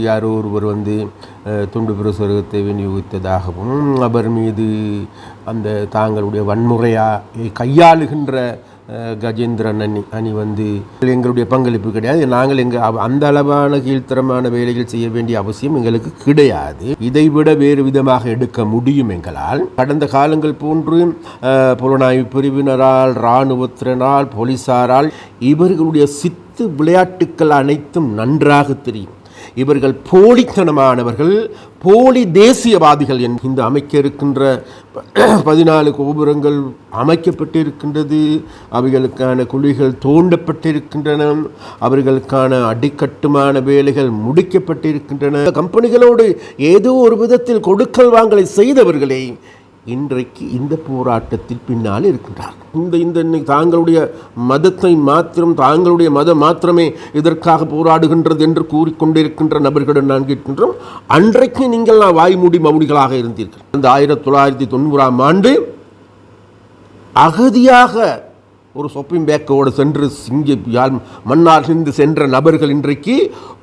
யாரோ ஒருவர் துண்டு பிரசுரத்தை விநியோகித்ததாகவும் அவர் மீது அந்த தாங்களுடைய வன்முறையை கையாளுகின்ற கஜேந்திரன் அணி எங்களுடைய பங்களிப்பு கிடையாது. நாங்கள் அந்த அளவான கீழ்த்தரமான வேலைகள் செய்ய வேண்டிய அவசியம் எங்களுக்கு கிடையாது. இதைவிட வேறு விதமாக எடுக்க முடியும் எங்களால். கடந்த காலங்கள் போன்று புலனாய்வு பிரிவினரால், இராணுவத்தினரால், போலீசாரால் இவர்களுடைய சித்து விளையாட்டுக்கள் அனைத்தும் நன்றாக தெரியும். இவர்கள் போலித்தனமானவர்கள், போலி தேசியவாதிகள். இந்த அமைக்க இருக்கின்ற 14 கோபுரங்கள் அமைக்கப்பட்டிருக்கின்றது, அவைகளுக்கான குழிகள் தோண்டப்பட்டிருக்கின்றன, அவர்களுக்கான அடிக்கட்டுமான வேலைகள் முடிக்கப்பட்டிருக்கின்றன. கம்பெனிகளோடு ஏதோ ஒரு விதத்தில் கொடுக்கல் வாங்கலை செய்தவர்களே இன்றைக்கு இந்த போராட்டத்தில் பின்னால் இருக்கின்றார்கள். இந்த தாங்களுடைய மதத்தை மாத்திரம், தாங்களுடைய மதம் மாத்திரமே இதற்காக போராடுகின்றது என்று கூறிக்கொண்டிருக்கின்ற நபர்களிடம் நான் கேட்கின்றோம், அன்றைக்கு நீங்கள் வாய்மூடி மௌனிகளாக இருந்தீர்கள். இந்த 1990ஆம் ஆண்டு அகதியாக ஒரு ஷாப்பிங் பேக்கோடு சென்று மன்னார் இருந்து சென்ற நபர்கள் இன்றைக்கு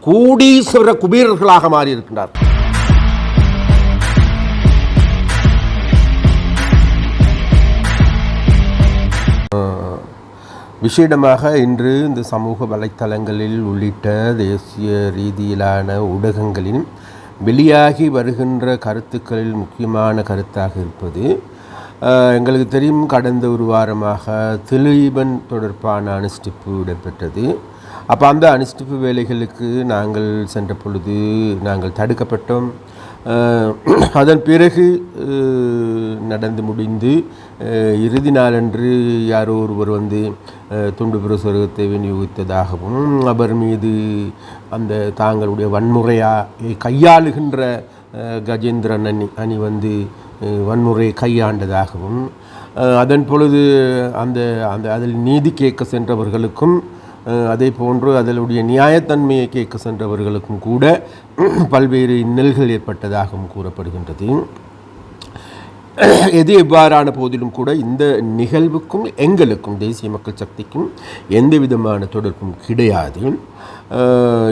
கோடீஸ்வர குபேரர்களாக மாறியிருக்கின்றார்கள். விசேடமாக இன்று இந்த சமூக வலைத்தளங்களில் உள்ளிட்ட தேசிய ரீதியிலான ஊடகங்களின் வெளியாகி வருகின்ற கருத்துக்களில் முக்கியமான கருத்தாக இருப்பது, எங்களுக்கு தெரியும் கடந்த ஒரு வாரமாக திலீபன் தொடர்பான அனுஷ்டிப்பு இடம்பெற்றது. அப்போ அந்த அனுஷ்டிப்பு வேலைகளுக்கு நாங்கள் சென்ற பொழுது நாங்கள் தடுக்கப்பட்டோம். அதன் பிறகு நடந்து முடிந்து இறுதி நாளன்று யாரோ ஒருவர் துண்டு பிரசுரத்தை விநியோகித்ததாகவும் அவர் மீது அந்த தாங்களுடைய வன்முறையை கையாளுகின்ற கஜேந்திரன் அணி வன்முறையை கையாண்டதாகவும், அதன் பொழுது அதில் நீதி கேட்க சென்றவர்களுக்கும் அதே போன்று அதனுடைய நியாயத்தன்மையை கேட்க சென்றவர்களுக்கும் கூட பல்வேறு இன்னல்கள் ஏற்பட்டதாகவும் கூறப்படுகின்றது. எது எவ்வாறான போதிலும் கூட இந்த நிகழ்வுக்கும் எங்களுக்கும் தேசிய மக்கள் சக்திக்கும் எந்த விதமான தொடர்பும் கிடையாது.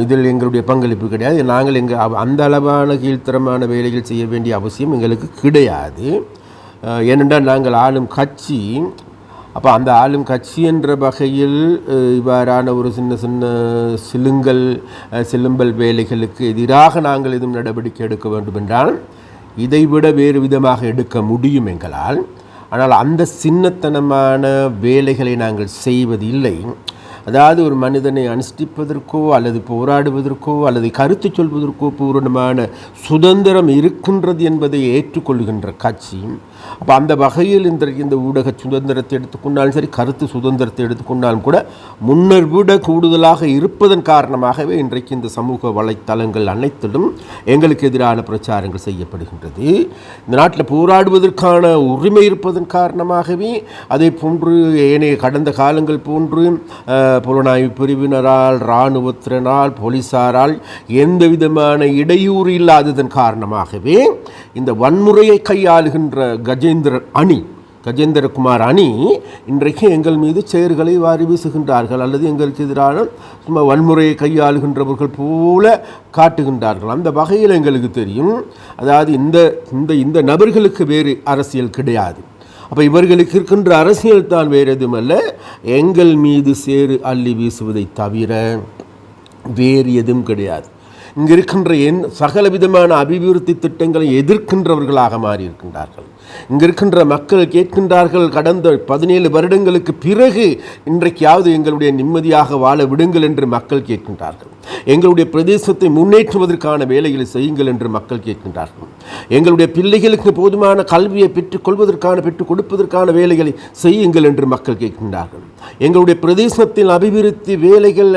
இதில் எங்களுடைய பங்களிப்பு கிடையாது. நாங்கள் அந்த அளவான கீழ்த்தரமான வேலைகள் செய்ய வேண்டிய அவசியம் எங்களுக்கு கிடையாது. ஏனென்றால் நாங்கள் ஆளும் கட்சி. அப்போ அந்த ஆளும் கட்சி என்ற வகையில் இவ்வாறான ஒரு சின்ன சிலும்பல் வேலைகளுக்கு எதிராக நாங்கள் எதுவும் நடவடிக்கை எடுக்க வேண்டும் என்றால் இதைவிட வேறு விதமாக எடுக்க முடியும் எங்களால். ஆனால் அந்த சின்னத்தனமான வேலைகளை நாங்கள் செய்வதில்லை. அதாவது ஒரு மனிதனை அனுஷ்டிப்பதற்கோ அல்லது போராடுவதற்கோ அல்லது கருத்து சொல்வதற்கோ பூரணமான சுதந்திரம் இருக்கின்றது என்பதை ஏற்றுக்கொள்கின்ற கட்சி. அப்போ அந்த வகையில் இந்த ஊடக சுதந்திரத்தை எடுத்துக்கொண்டாலும் சரி, கருத்து சுதந்திரத்தை எடுத்துக்கொண்டாலும் கூட முன்னர் விட கூடுதலாக இருப்பதன் காரணமாகவே இன்றைக்கு இந்த சமூக வலைத்தளங்கள் அனைத்திலும் எங்களுக்கு எதிரான பிரச்சாரங்கள் செய்யப்படுகின்றது. இந்த நாட்டில் போராடுவதற்கான உரிமை இருப்பதன் காரணமாகவே, அதே போன்று ஏனைய கடந்த காலங்கள் போன்று புலனாய்வு பிரிவினரால், இராணுவத்தினரால், போலீசாரால் எந்த விதமான இடையூறு இல்லாததன் காரணமாகவே இந்த வன்முறையை கையாளுகின்ற கஜேந்திரகுமார் அணி இன்றைக்கு எங்கள் மீது சேறுகளை வாரி வீசுகின்றார்கள், அல்லது எங்களுக்கு எதிரான வன்முறையை கையாளுகின்றவர்கள் போல காட்டுகின்றார்கள். அந்த வகையில் எங்களுக்கு தெரியும், அதாவது இந்த நபர்களுக்கு வேறு அரசியல் கிடையாது. அப்போ இவர்களுக்கு இருக்கின்ற அரசியல் தான் வேறு எதுவுமல்ல, எங்கள் மீது சேறு அள்ளி வீசுவதை தவிர வேறு எதுவும் கிடையாது. இங்கே இருக்கின்ற சகல விதமான அபிவிருத்தி திட்டங்களை எதிர்க்கின்றவர்களாக மாறியிருக்கின்றார்கள். இங்கே இருக்கின்ற மக்கள் கேட்கின்றார்கள், கடந்த 17 வருடங்களுக்கு பிறகு இன்றைக்காவது எங்களுடைய நிம்மதியாக வாழ விடுங்கள் என்று மக்கள் கேட்கின்றார்கள். எங்களுடைய பிரதேசத்தை முன்னேற்றுவதற்கான வேலைகளை செய்யுங்கள் என்று மக்கள் கேட்கின்றார்கள். எங்களுடைய பிள்ளைகளுக்கு போதுமான கல்வியை பெற்றுக் கொடுப்பதற்கான வேலைகளை செய்யுங்கள் என்று மக்கள் கேட்கின்றார்கள். எங்களுடைய பிரதேசத்தில் அபிவிருத்தி வேலைகள்,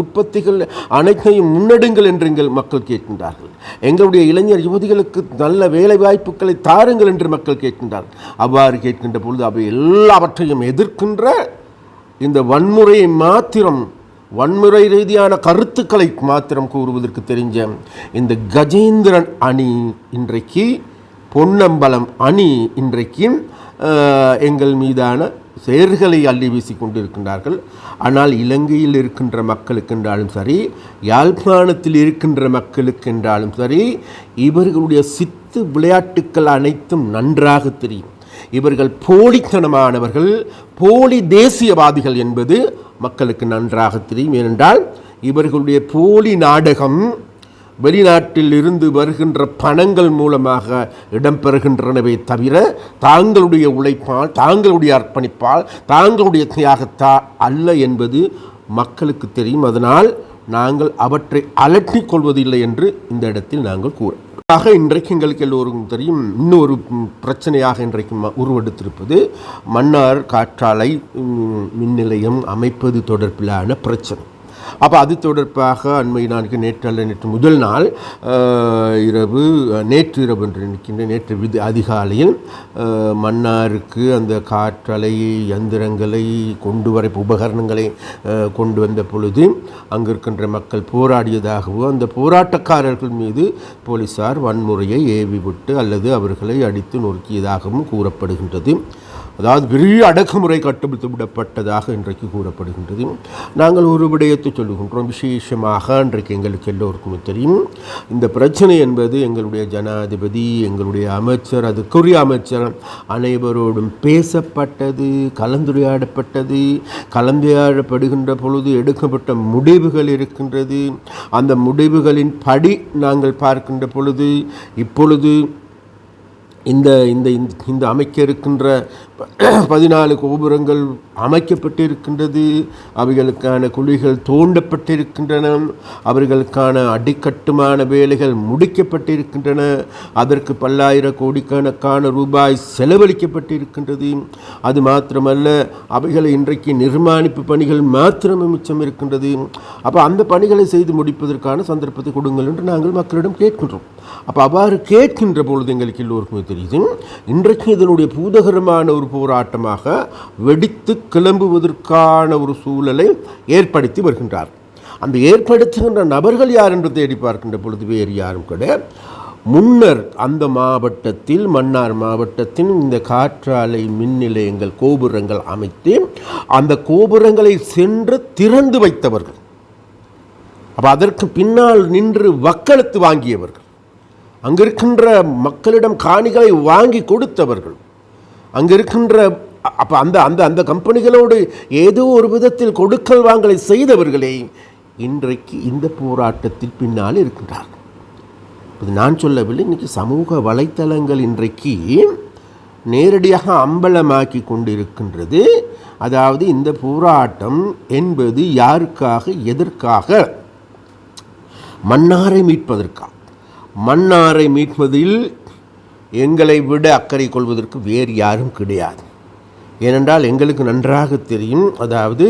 உற்பத்திகள் அனைத்தையும் முன்னெடுங்கள் என்று எங்கள் மக்கள் கேட்கின்றார்கள். எங்களுடைய இளைஞர் யுவதிகளுக்கு நல்ல வேலை வாய்ப்புகளை தாருங்கள் என்று மக்கள் கேட்கின்றார்கள். அவ்வாறு கேட்கின்ற பொழுது அவை எல்லாவற்றையும் எதிர்க்கின்ற இந்த வன்முறை ரீதியான கருத்துக்களை மாத்திரம் கூறுவதற்கு தெரிஞ்ச இந்த கஜேந்திரன் அணி இன்றைக்கு, பொன்னம்பலம் அணி இன்றைக்கு எங்கள் மீதான செயல்களை அள்ளி வீசி கொண்டிருக்கின்றார்கள். ஆனால் இலங்கையில் இருக்கின்ற மக்களுக்கு என்றாலும் சரி, யாழ்ப்பாணத்தில் இருக்கின்ற மக்களுக்கு என்றாலும் சரி, இவர்களுடைய சித்து விளையாட்டுக்கள் அனைத்தும் நன்றாக தெரியும். இவர்கள் போலித்தனமானவர்கள், போலி தேசியவாதிகள் என்பது மக்களுக்கு நன்றாக தெரியும். ஏனென்றால் இவர்களுடைய போலி நாடகம் வெளிநாட்டில் இருந்து வருகின்ற பணங்கள் மூலமாக இடம்பெறுகின்றனவே தவிர தாங்களுடைய உழைப்பால், தாங்களுடைய அர்ப்பணிப்பால், தாங்களுடைய தியாகத்தால் அல்ல என்பது மக்களுக்கு தெரியும். அதனால் நாங்கள் அவற்றை அலட்டிக் கொள்வதில்லை என்று இந்த இடத்தில் நாங்கள் கூறுவோம். இன்றைக்கு எங்களுக்கு எல்லோருக்கும் தெரியும், இன்னொரு பிரச்சனையாக இன்றைக்கு உருவெடுத்திருப்பது மன்னார் காற்றாலை மின் நிலையம் அமைப்பது தொடர்பிலான பிரச்சனை. அப்போ அது தொடர்பாக அண்மை நான்கு நேற்று முதல் நாள் நேற்று இரவு என்று நினைக்கின்ற நேற்று அதிகாலையில் மன்னாருக்கு அந்த காற்றலை யந்திரங்களை கொண்டு வர உபகரணங்களை கொண்டு வந்த பொழுது அங்கு இருக்கின்ற மக்கள் போராடியதாகவோ அந்த போராட்டக்காரர்கள் மீது போலீசார் வன்முறையை ஏவிவிட்டு அல்லது அவர்களை அடித்து நொறுக்கியதாகவும் கூறப்படுகின்றது. அதாவது பெரிய அடக்குமுறை கட்டுப்படுத்தி விடப்பட்டதாக இன்றைக்கு கூறப்படுகின்றது. நாங்கள் ஒரு விடயத்தை சொல்லுகின்றோம். விசேஷமாக இன்றைக்கு எங்களுக்கு எல்லோருக்குமே தெரியும், இந்த பிரச்சனை என்பது எங்களுடைய ஜனாதிபதி, எங்களுடைய அமைச்சர், அதுக்குரிய அமைச்சர் அனைவரோடும் பேசப்பட்டது, கலந்துரையாடப்பட்டது. கலந்துரையாடப்படுகின்ற பொழுது எடுக்கப்பட்ட முடிவுகள் இருக்கின்றது. அந்த முடிவுகளின் படி நாங்கள் பார்க்கின்ற பொழுது இப்பொழுது இந்த இந்த இந்த அமைக்க இருக்கின்ற 14 கோபுரங்கள் அமைக்கப்பட்டிருக்கின்றது. அவைகளுக்கான குழிகள் தோண்டப்பட்டிருக்கின்றன. அவர்களுக்கான அடிக்கட்டுமான வேலைகள் முடிக்கப்பட்டிருக்கின்றன. அதற்கு பல்லாயிரம் கோடிக்கணக்கான ரூபாய் செலவழிக்கப்பட்டிருக்கின்றது. அது மாத்திரமல்ல, அவைகளை இன்றைக்கு நிர்மாணிப்பு பணிகள் மாத்திரமே மிச்சம் இருக்கின்றது. அப்போ அந்த பணிகளை செய்து முடிப்பதற்கான சந்தர்ப்பத்தை கொடுங்கள் என்று நாங்கள் மக்களிடம் கேட்கின்றோம். அப்போ அவ்வாறு கேட்கின்ற பொழுது எங்களுக்கு எல்லோருக்குமே தெரியுது, இன்றைக்கு இதனுடைய பூதகரமான ஒரு போராட்டமாக வெடித்து கிளம்புவதற்கான ஒரு சூழலை ஏற்படுத்தி வருகின்றார். அந்த ஏற்படுத்துகின்ற நபர்கள் யார் என்று தேடி பார்க்கின்ற பொழுது வேறு யாரும் கிடையாது. முன்னர் அந்த மாவட்டத்தில், மன்னார் மாவட்டத்தின் இந்த காற்றாலை மின் நிலையங்கள் கோபுரங்கள் அமைத்து அந்த கோபுரங்களை சென்று திறந்து வைத்தவர்கள், அப்போ அதற்கு பின்னால் நின்று வக்களத்து வாங்கியவர்கள், அங்கிருக்கின்ற மக்களிடம் காணிகளை வாங்கி கொடுத்தவர்கள், அங்கே இருக்கின்ற அப்போ அந்த அந்த அந்த கம்பெனிகளோடு ஏதோ ஒரு விதத்தில் கொடுக்கல் வாங்கலை செய்தவர்களே இன்றைக்கு இந்த போராட்டத்தில் பின்னால் இருக்கின்றார்கள். இது நான் சொல்லவில்லை, இன்றைக்கி சமூக வலைத்தளங்கள் இன்றைக்கு நேரடியாக அம்பலமாக்கி கொண்டிருக்கின்றது. அதாவது இந்த போராட்டம் என்பது யாருக்காக, எதற்காக? மன்னாரை மீட்பதற்காக. மன்னாரை மீட்பதில் எங்களை விட அக்கறை கொள்வதற்கு வேறு யாரும் கிடையாது. ஏனென்றால் எங்களுக்கு நன்றாக தெரியும், அதாவது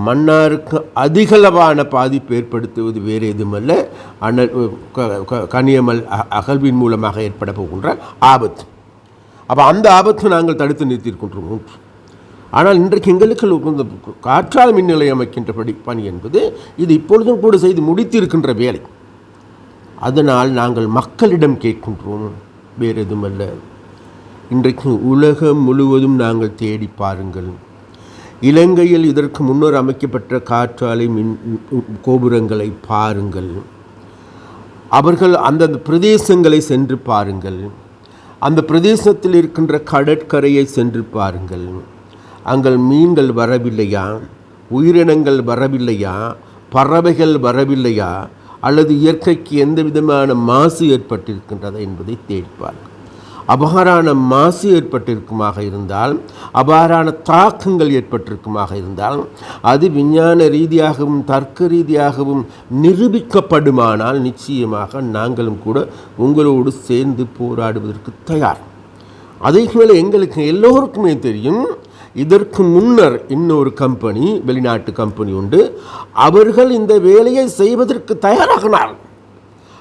மன்னாருக்கு அதிகளவான பாதிப்பு ஏற்படுத்துவது வேறு எதுவுமல்ல, கனியமல் அகழ்வின் மூலமாக ஏற்பட போகின்ற ஆபத்து. அப்போ அந்த ஆபத்தை நாங்கள் தடுத்து நிறுத்தியிருக்கின்றோம். ஆனால் இன்றைக்கு எங்களுக்கு காற்றாலை மின் நிலையம் அமைக்கின்ற பணி என்பது இது இப்பொழுதும் கூட செய்து முடித்திருக்கின்ற வேலை. அதனால் நாங்கள் மக்களிடம் கேட்கின்றோம், வேறு எதுவுமல்ல. இன்றைக்கு உலகம் முழுவதும் நாங்கள் தேடி பாருங்கள், இலங்கையில் இதற்கு முன்னர் அமைக்கப்பட்ட காற்றாலை மின் கோபுரங்களை பாருங்கள். அவர்கள் அந்தந்த பிரதேசங்களை சென்று பாருங்கள். அந்த பிரதேசத்தில் இருக்கின்ற கடற்கரையை சென்று பாருங்கள். அங்கே மீன்கள் வரவில்லையா, உயிரினங்கள் வரவில்லையா, பறவைகள் வரவில்லையா, அல்லது இயற்கைக்கு எந்த விதமான மாசு ஏற்பட்டிருக்கின்றதா என்பதை தேடிப்பார்கள். அபாரான மாசு ஏற்பட்டிருக்குமாக இருந்தால், அபாரான தாக்கங்கள் ஏற்பட்டிருக்குமாக இருந்தால், அது விஞ்ஞான ரீதியாகவும் தர்க்க ரீதியாகவும் நிரூபிக்கப்படுமானால் நிச்சயமாக நாங்களும் கூட உங்களோடு சேர்ந்து போராடுவதற்கு தயார். அதே போல எங்களுக்கு எல்லோருக்குமே தெரியும், இதற்கு முன்னர் இன்னொரு கம்பெனி, வெளிநாட்டு கம்பெனி உண்டு, அவர்கள் இந்த வேலையை செய்வதற்கு தயாராகினார்.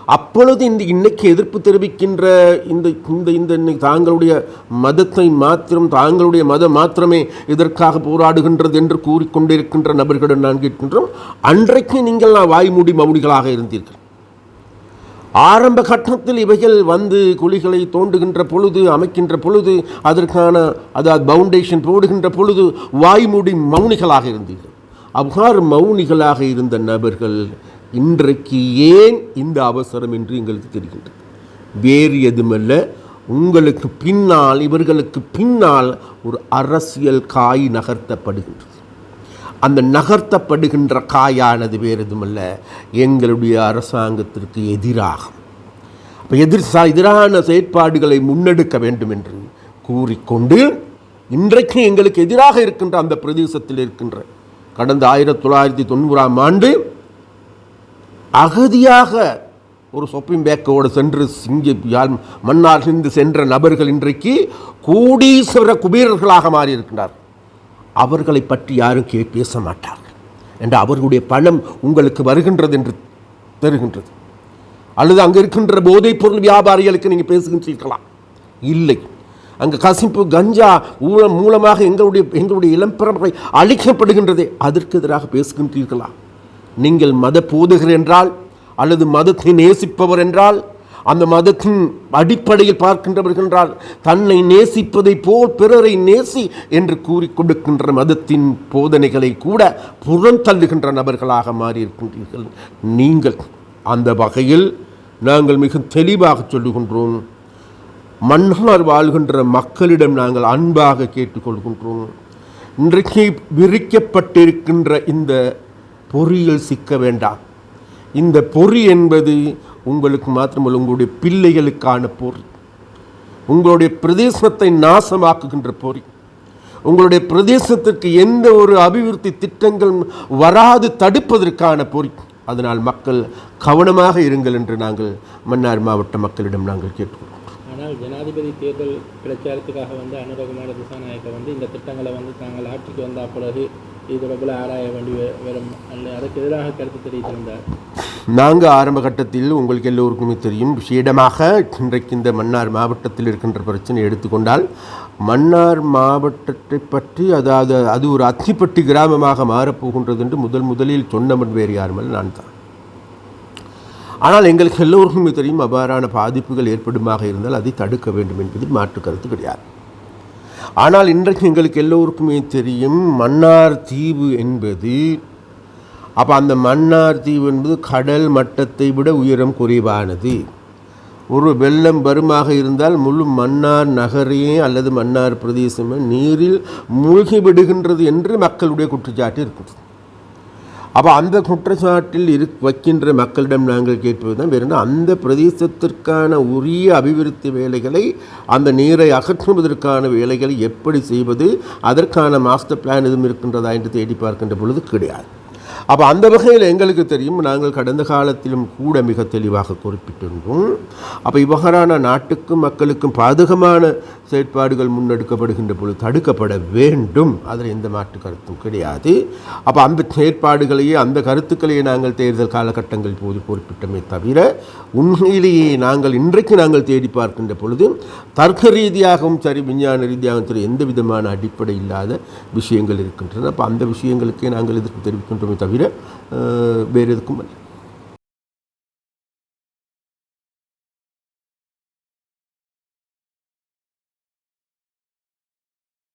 அப்பொழுது இன்னைக்கு எதிர்ப்பு தெரிவிக்கின்ற இந்த தாங்களுடைய மதத்தை மாத்திரம், தாங்களுடைய மதம் மாத்திரமே இதற்காக போராடுகின்றது என்று கூறிக்கொண்டிருக்கின்ற நபர்களிடம் நான் கேட்கின்றோம், அன்றைக்கு நீங்கள் வாய்மூடி மௌனிகளாக இருந்தீர்கள். ஆரம்ப கட்டத்தில் இவைகள் வந்து குழிகளை தோண்டுகின்ற பொழுது, அமைக்கின்ற பொழுது, அதற்கான அதாவது பவுண்டேஷன் போடுகின்ற பொழுது வாய்மூடி மௌனிகளாக இருந்தீர்கள். அவ்வாறு மௌனிகளாக இருந்த நபர்கள் இன்றைக்கு ஏன் இந்த அவசரம் என்று எங்களுக்கு தெரிகின்றது. வேறு எதுமல்ல, உங்களுக்கு பின்னால், இவர்களுக்கு பின்னால் ஒரு அரசியல் காய் நகர்த்தப்படுகின்றது. அந்த நகர்த்தப்படுகின்ற காயானது வேறு எதுமல்ல, எங்களுடைய அரசாங்கத்திற்கு எதிராக எதிரான செயற்பாடுகளை முன்னெடுக்க வேண்டும் என்று கூறிக்கொண்டு இன்றைக்கு எங்களுக்கு எதிராக இருக்கின்ற அந்த பிரதேசத்தில் இருக்கின்ற கடந்த 1990ஆம் ஆண்டு அகதியாக ஒரு ஷாப்பிங் பேக்கோடு சென்று மன்னாரிலிருந்து சென்ற நபர்கள் இன்றைக்கு கோடீஸ்வர குபேரர்களாக மாறியிருக்கின்றார். அவர்களை பற்றி யாரும் பேச மாட்டார்கள் என்று அவர்களுடைய பணம் உங்களுக்கு வருகின்றது என்று தெரிகின்றது. அல்லது அங்கே இருக்கின்ற போதைப் பொருள் வியாபாரிகளுக்கு நீங்கள் பேசுகின்றீர்களா? இல்லை. அங்கே கசிப்பு கஞ்சா மூலமாக எங்களுடைய இளம்பரம்பரை அழிக்கப்படுகின்றதே, அதற்கு எதிராக பேசுகின்றீர்களா? நீங்கள் மத போதகர் என்றால் அல்லது மதத்தை நேசிப்பவர் என்றால், அந்த மதத்தின் அடிப்படையில் பார்க்கின்றவர்கள் என்றால், தன்னை நேசிப்பதை போல் பிறரை நேசி என்று கூறி கொடுக்கின்ற மதத்தின் போதனைகளை கூட புறந்தள்ளுகின்ற நபர்களாக மாறியிருக்கின்றீர்கள் நீங்கள். அந்த வகையில் நாங்கள் மிக தெளிவாக சொல்லுகின்றோம், மன்னார் வாழ்கின்ற மக்களிடம் நாங்கள் அன்பாக கேட்டுக்கொள்கின்றோம். இன்றைக்கு விரிக்கப்பட்டிருக்கின்ற இந்த பொறியில் சிக்க வேண்டாம். இந்த பொறி என்பது உங்களுக்கு மாத்திரமல்ல, உங்களுடைய பிள்ளைகளுக்கான பொறி, உங்களுடைய பிரதேசத்தை நாசமாக்குகின்ற பொறி, உங்களுடைய பிரதேசத்திற்கு எந்த ஒரு அபிவிருத்தி திட்டங்கள் வராது தடுப்பதற்கான பொறி. அதனால் மக்கள் கவனமாக இருங்கள் என்று நாங்கள் மன்னார் மாவட்ட மக்களிடம் நாங்கள் கேட்டுக்கொள்கிறோம். ஆனால் ஜனாதிபதி தேர்தல் பிரச்சாரத்துக்காக அனுரகுமார திசாநாயக்க இந்த திட்டங்களை தாங்கள் ஆட்சிக்கு வந்த பிறகு இது தொடர்பில் ஆராய வேண்டி வரும் அல்ல அதற்கு எதிராக கருத்து தெரிவித்திருந்தார். நாங்கள் ஆரம்ப கட்டத்தில் உங்களுக்கு எல்லோருக்குமே தெரியும், விஷேடமாக இன்றைக்கு இந்த மன்னார் மாவட்டத்தில் இருக்கின்ற பிரச்சனை எடுத்துக்கொண்டால், மன்னார் மாவட்டத்தை பற்றி அதாவது அது ஒரு அத்திப்பட்டி கிராமமாக மாறப்போகின்றது என்று முதலில் சொன்னவன் வேறு யாருமல்ல நான் தான். ஆனால் எங்களுக்கு எல்லோருக்குமே தெரியும், அவ்வாறான பாதிப்புகள் ஏற்படுமாக இருந்தால் அதை தடுக்க வேண்டும் என்பதில் மாற்று கருத்து கிடையாது. ஆனால் இன்றைக்கு எங்களுக்கு எல்லோருக்குமே தெரியும், மன்னார் தீவு என்பது, அப்போ அந்த மன்னார் தீவு என்பது கடல் மட்டத்தை விட உயரம் குறைவானது. ஒரு வெள்ளம் வருமாக இருந்தால் முழு மன்னார் நகரையே அல்லது மன்னார் பிரதேசமே நீரில் மூழ்கி விடுகின்றது என்று மக்களுடைய குற்றச்சாட்டு இருக்கிறது. அப்போ அந்த குற்றச்சாட்டில் வைக்கின்ற மக்களிடம் நாங்கள் கேட்பது தான் வேறு, அந்த பிரதேசத்திற்கான உரிய அபிவிருத்தி வேலைகளை, அந்த நீரை அகற்றுவதற்கான வேலைகளை எப்படி செய்வது, அதற்கான மாஸ்டர் பிளான் எதுவும் இருக்கின்றதா என்று தேடி பார்க்கின்ற பொழுது கிடையாது. அப்போ அந்த வகையில் எங்களுக்கு தெரியும், நாங்கள் கடந்த காலத்திலும் கூட மிக தெளிவாக குறிப்பிட்டிருந்தோம். அப்போ இவ்வாறான நாட்டுக்கும் மக்களுக்கும் பாதகமான செயற்பாடுகள் முன்னெடுக்கப்படுகின்ற பொழுது தடுக்கப்பட வேண்டும், அதில் எந்த மாற்று கருத்தும் கிடையாது. அப்போ அந்த செயற்பாடுகளையே, அந்த கருத்துக்களையே நாங்கள் தேர்தல் காலகட்டங்கள் போது குறிப்பிட்டமே தவிர, உண்மையிலேயே இன்றைக்கு நாங்கள் தேடி பார்க்கின்ற பொழுது தர்க்க ரீதியாகவும் சரி, விஞ்ஞான ரீதியாகவும் சரி, எந்த விதமான அடிப்படை இல்லாத விஷயங்கள் இருக்கின்றன. அப்போ அந்த விஷயங்களுக்கே நாங்கள் எதிர்ப்பு தெரிவிக்கின்றோமே தவிர வேறு எதுக்கும் அல்ல.